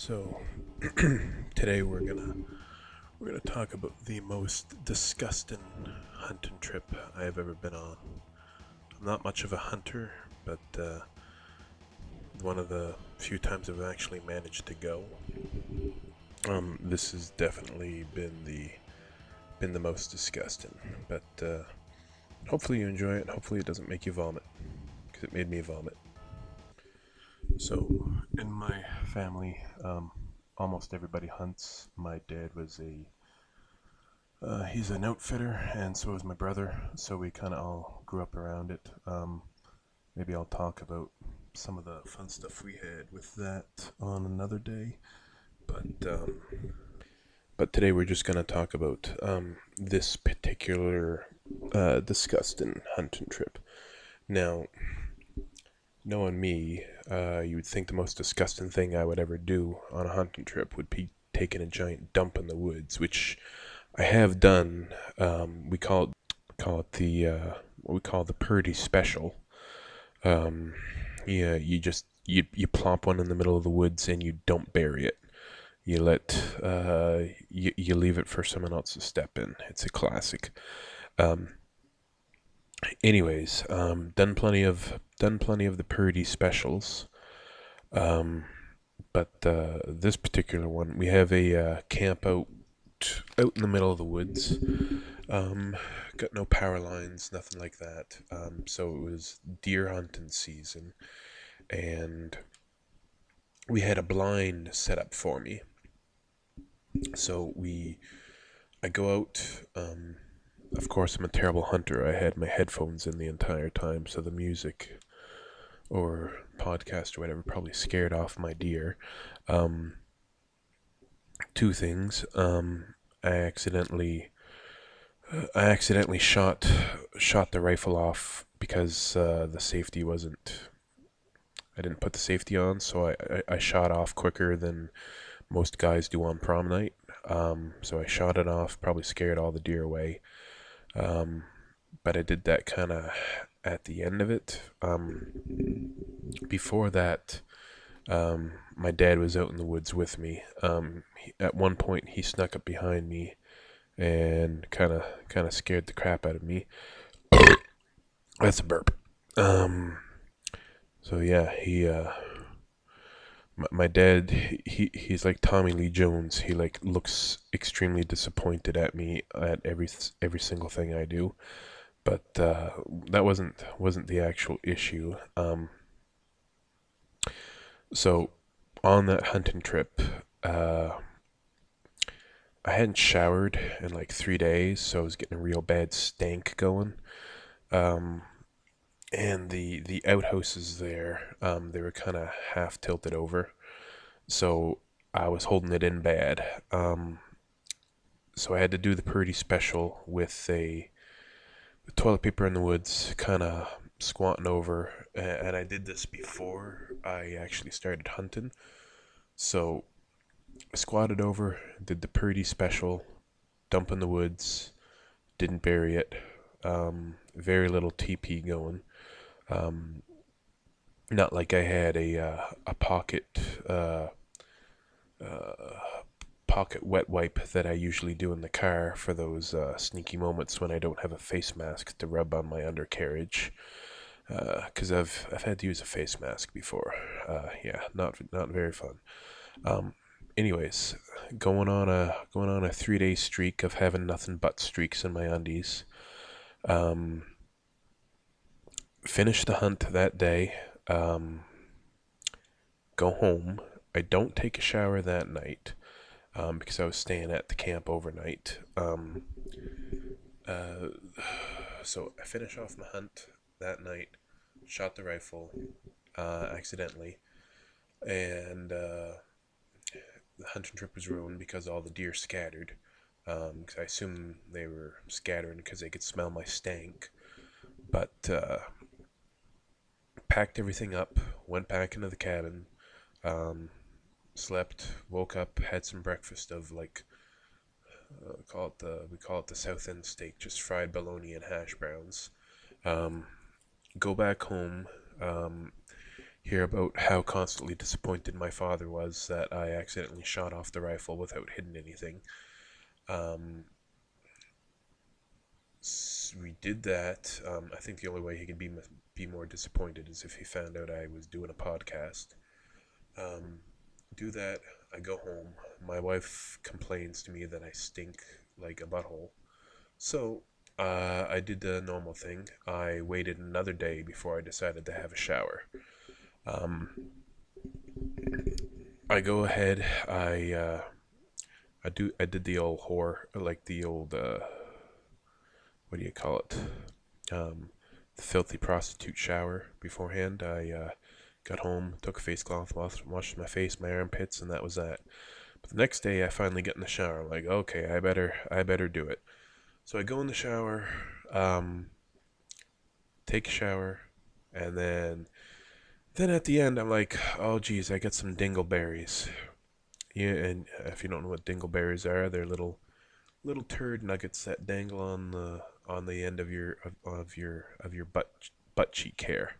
So today we're gonna talk about the most disgusting hunting trip I have ever been on. I'm not much of a hunter, but one of the few times I've actually managed to go. This has definitely been the most disgusting, but hopefully you enjoy it. Hopefully it doesn't make you vomit, because it made me vomit. So in my family, almost everybody hunts. My dad was a he's an outfitter, and so is my brother. So we kind of all grew up around it. Maybe I'll talk about some of the fun stuff we had with that on another day. But but today we're just gonna talk about this particular disgusting hunting trip. Now, knowing me, you would think the most disgusting thing I would ever do on a hunting trip would be taking a giant dump in the woods, which I have done. We call it the what we call the Purdy Special. Um, yeah, you plop one in the middle of the woods and you don't bury it. You leave it for someone else to step in. It's a classic. Um, done plenty of the Purdy specials. Um, but this particular one, we have a camp out in the middle of the woods. Um, got no power lines, nothing like that. So it was deer hunting season, and we had a blind set up for me. So I go out. Of course, I'm a terrible hunter. I had my headphones in the entire time, so the music or podcast or whatever probably scared off my deer. Um, Two things. I accidentally I accidentally shot the rifle off because the safety wasn't. I didn't put the safety on, so I shot off quicker than most guys do on prom night. So I shot it off, probably scared all the deer away. Um, but I did that kind of at the end of it. Before that, my dad was out in the woods with me. At one point, he snuck up behind me and kind of scared the crap out of me. That's a burp. Um, so yeah, my dad, he's like Tommy Lee Jones. He like looks extremely disappointed at me at every single thing I do. But that wasn't the actual issue. So on that hunting trip, uh, I hadn't showered in like 3 days, so I was getting a real bad stank going. Um, and the outhouses there, they were kind of half tilted over, so I was holding it in bad. So I had to do the Purdy special with toilet paper in the woods, kind of squatting over, and I did this before I actually started hunting. So I squatted over, did the Purdy special, dump in the woods, didn't bury it. Very little TP going. Um, Not like I had a uh, uh, pocket wet wipe that I usually do in the car for those sneaky moments when I don't have a face mask to rub on my undercarriage. Because I've had to use a face mask before. Yeah, not very fun. Um, Anyways, going on a 3 day streak of having nothing but streaks in my undies. Um, Finish the hunt that day. Um, go home. I don't take a shower that night because I was staying at the camp overnight. Uh, so I finish off my hunt that night, shot the rifle accidentally, and the hunting trip was ruined because all the deer scattered. Cause I assume they were scattering because they could smell my stank. But packed everything up, went back into the cabin, um, slept, woke up, had some breakfast of like we call it the South End steak, just fried bologna and hash browns. Um, Go back home. Um, hear about how constantly disappointed my father was that I accidentally shot off the rifle without hitting anything. Um, we did that. I think the only way he could be more disappointed is if he found out I was doing a podcast. Um, do that. I go home. My wife complains to me that I stink like a butthole. So I did the normal thing. I waited another day before I decided to have a shower. Um, I go ahead. I did the old whore, like the old what do you call it? Um, the filthy prostitute shower beforehand. I got home, took a face cloth, washed my face, my armpits, and that was that. But the next day, I finally get in the shower. I'm like, okay, I better do it. So I go in the shower, um, take a shower, and then at the end, I'm like, oh geez, I got some dingleberries. Yeah, and if you don't know what dingleberries are, they're little turd nuggets that dangle on the end of your butt cheek hair,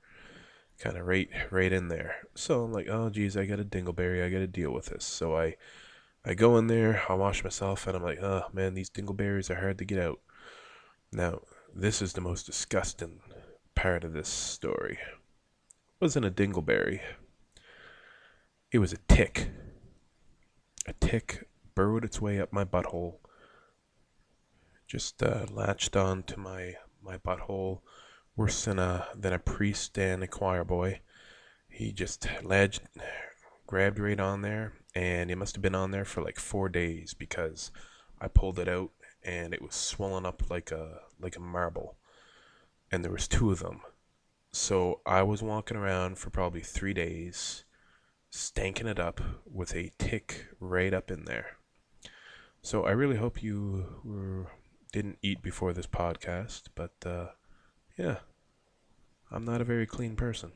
kind of right in there. So I'm like, oh geez, I got a dingleberry. I got to deal with this. So I go in there, I wash myself, and I'm like, oh man, these dingleberries are hard to get out. Now, this is the most disgusting part of this story. It wasn't a dingleberry. It was a tick. A tick burrowed its way up my butthole, just latched on to my butthole, worse than a priest and a choir boy. He just grabbed right on there, and it must have been on there for like 4 days because I pulled it out and it was swollen up like a marble, and there was two of them. So I was walking around for probably 3 days, stanking it up with a tick right up in there. So I really hope didn't eat before this podcast, but yeah, I'm not a very clean person.